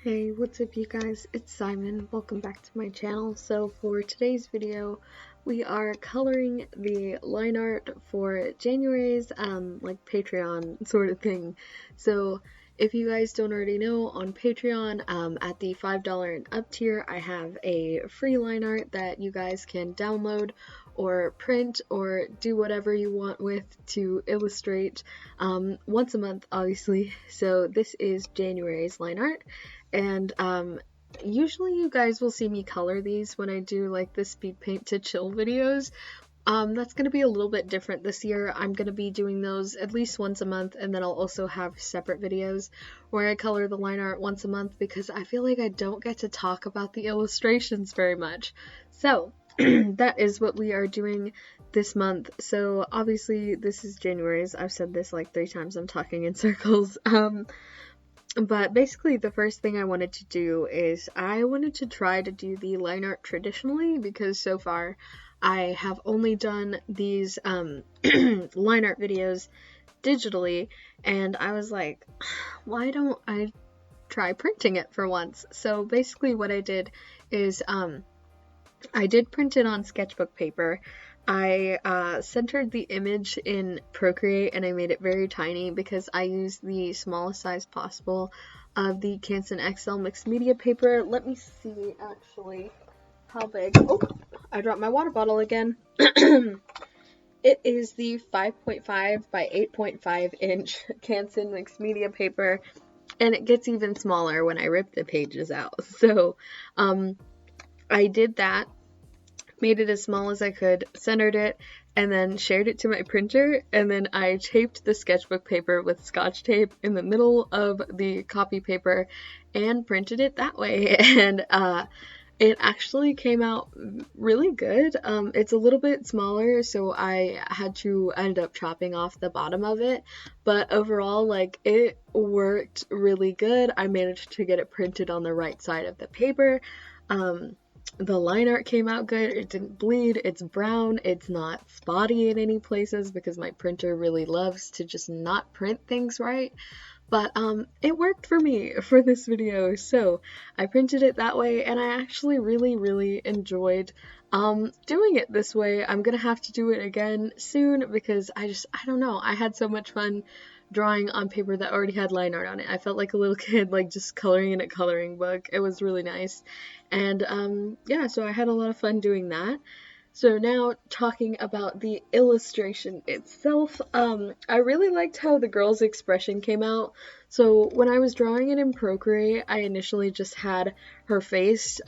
Hey, what's up you guys? It's Simon. Welcome back to my channel. So for today's video, we are coloring the line art for January's like Patreon sort of thing. So if you guys don't already know, on Patreon, at the $5 and up tier, I have a free line art that you guys can download or print or do whatever you want with to illustrate once a month, obviously. So this is January's line art. And usually you guys will see me color these when I do like the speed paint to chill videos. That's going to be a little bit different this year. I'm going to be doing those at least once a month, and then I'll also have separate videos where I color the line art once a month because I feel like I don't get to talk about the illustrations very much. So that is what we are doing this month. So obviously this is January's. I've said this like 3 times. I'm talking in circles. But basically the first thing I wanted to do is I wanted to try to do the line art traditionally, because so far I have only done these line art videos digitally, and I was like, why don't I try printing it for once? So basically what I did is I did print it on sketchbook paper. I centered the image in Procreate and I made it very tiny because I used the smallest size possible of the Canson XL mixed media paper. Let me see actually how big. Oh, I dropped my water bottle again. It is the 5.5 by 8.5 inch Canson mixed media paper, and it gets even smaller when I rip the pages out. So I did that, made it as small as I could, centered it, and then shared it to my printer, and then I taped the sketchbook paper with Scotch tape in the middle of the copy paper and printed it that way, and it actually came out really good. It's a little bit smaller, so I had to end up chopping off the bottom of it, but overall, like, it worked really good. I managed to get it printed on the right side of the paper. The line art came out good. It didn't bleed. It's brown. It's not spotty in any places because my printer really loves to just not print things right. But it worked for me for this video, so I printed it that way, and I actually really enjoyed doing it this way. I'm gonna have to do it again soon because I don't know, I had so much fun drawing on paper that already had line art on it. I felt like a little kid, like just coloring in a coloring book. It was really nice. And yeah, so I had a lot of fun doing that. So now talking about the illustration itself, I really liked how the girl's expression came out. So when I was drawing it in Procreate, I initially just had her face,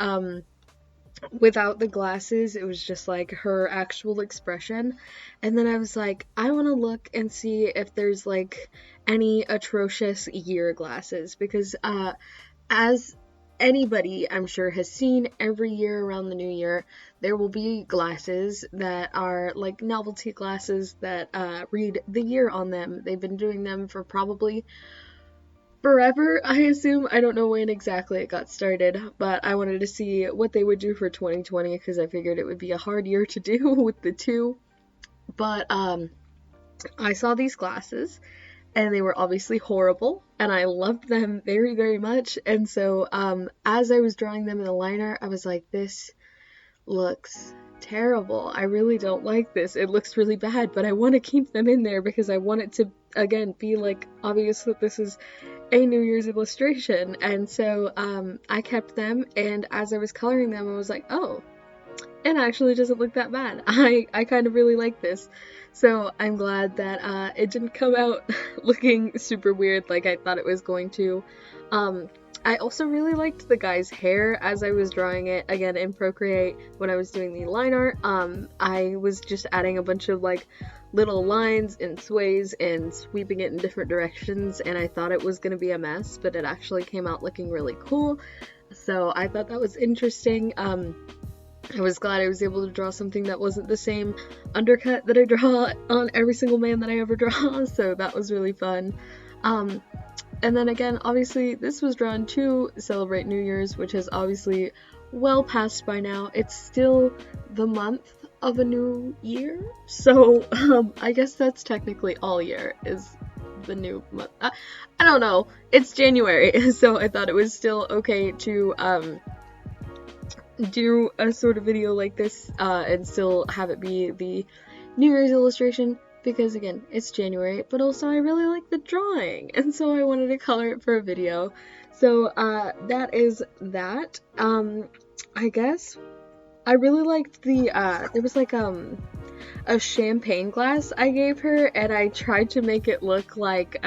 without the glasses. It was just like her actual expression, and then I was like, I want to look and see if there's like any atrocious year glasses, because as anybody I'm sure has seen, every year around the new year there will be glasses that are like novelty glasses that read the year on them. They've been doing them for probably forever, I assume. I don't know when exactly it got started, but I wanted to see what they would do for 2020 because I figured it would be a hard year to do with the two. But I saw these glasses and they were obviously horrible, and I loved them very much. And so as I was drawing them in the liner, I was like, this looks terrible. I really don't like this. It looks really bad, but I want to keep them in there because I want it to, again, be like obvious that this is a New Year's illustration. And so I kept them, and as I was coloring them, I was like, oh, it actually doesn't look that bad. I kind of really like this. So I'm glad that it didn't come out looking super weird like I thought it was going to. I also really liked the guy's hair as I was drawing it, again in Procreate when I was doing the line art. I was just adding a bunch of like little lines and sways and sweeping it in different directions, and I thought it was going to be a mess, but it actually came out looking really cool. So I thought that was interesting. I was glad I was able to draw something that wasn't the same undercut that I draw on every single man that I ever draw, so that was really fun. And then again, obviously this was drawn to celebrate New Year's, which is obviously well past by now. It's still the month of a new year, so I guess that's technically all year, is of the new month. I don't know. It's January, so I thought it was still okay to do a sort of video like this and still have it be the New Year's illustration, because again, it's January, but also I really like the drawing, and so I wanted to color it for a video. So that is that. I guess I really liked the there was like a champagne glass I gave her, and I tried to make it look like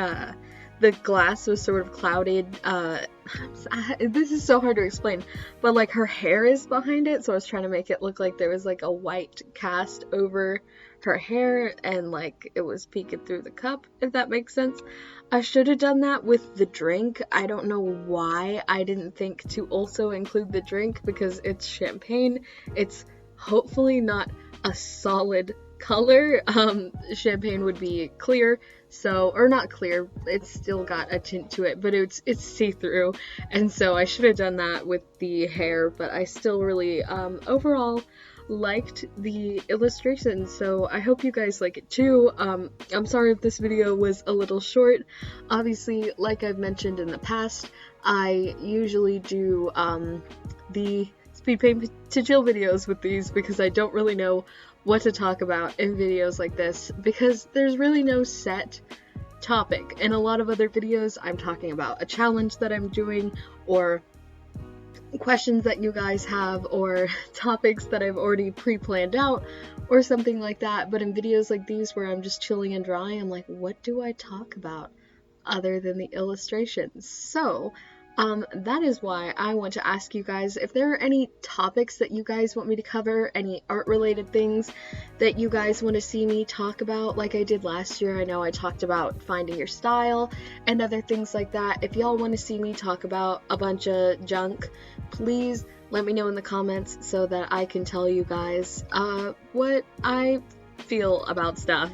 the glass was sort of clouded. This is so hard to explain, but like her hair is behind it, so I was trying to make it look like there was like a white cast over her hair and like it was peeking through the cup, if that makes sense. I should have done that with the drink. I don't know why I didn't think to also include the drink, because it's champagne. It's hopefully not a solid color. Champagne would be clear, so, or not clear, it's still got a tint to it, but it's see-through, and so I should have done that with the hair, but I still really overall liked the illustration, so I hope you guys like it too. I'm sorry if this video was a little short. Obviously, like I've mentioned in the past, I usually do the speed paint to chill videos with these because I don't really know what to talk about in videos like this, because there's really no set topic. In a lot of other videos, I'm talking about a challenge that I'm doing, or questions that you guys have, or topics that I've already pre-planned out, or something like that. But in videos like these where I'm just chilling and drawing, I'm like, what do I talk about other than the illustrations? So that is why I want to ask you guys if there are any topics that you guys want me to cover, any art related things that you guys want to see me talk about like I did last year. I know I talked about finding your style and other things like that. If y'all want to see me talk about a bunch of junk, please let me know in the comments so that I can tell you guys what I feel about stuff.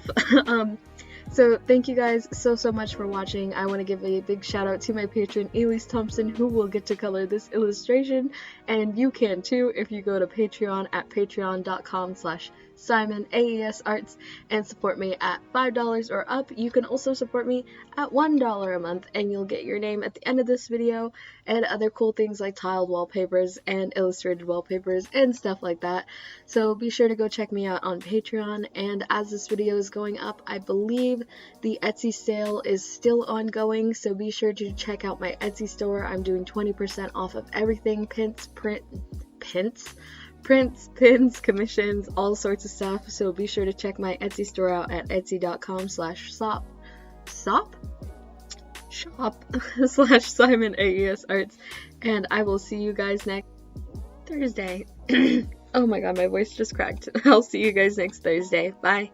So thank you guys so much for watching. I want to give a big shout out to my patron Elise Thompson, who will get to color this illustration, and you can too if you go to Patreon at patreon.com/SimonAESArts and support me at $5 or up. You can also support me at $1 a month, and you'll get your name at the end of this video, and other cool things like tiled wallpapers and illustrated wallpapers and stuff like that. So be sure to go check me out on Patreon. And as this video is going up, I believe the Etsy sale is still ongoing, so be sure to check out my Etsy store. I'm doing 20% off of everything: prints, pins, commissions, all sorts of stuff. So be sure to check my Etsy store out at etsy.com/shop/SimonAESArts, and I will see you guys next Thursday. Oh my god, my voice just cracked. I'll see you guys next Thursday. Bye.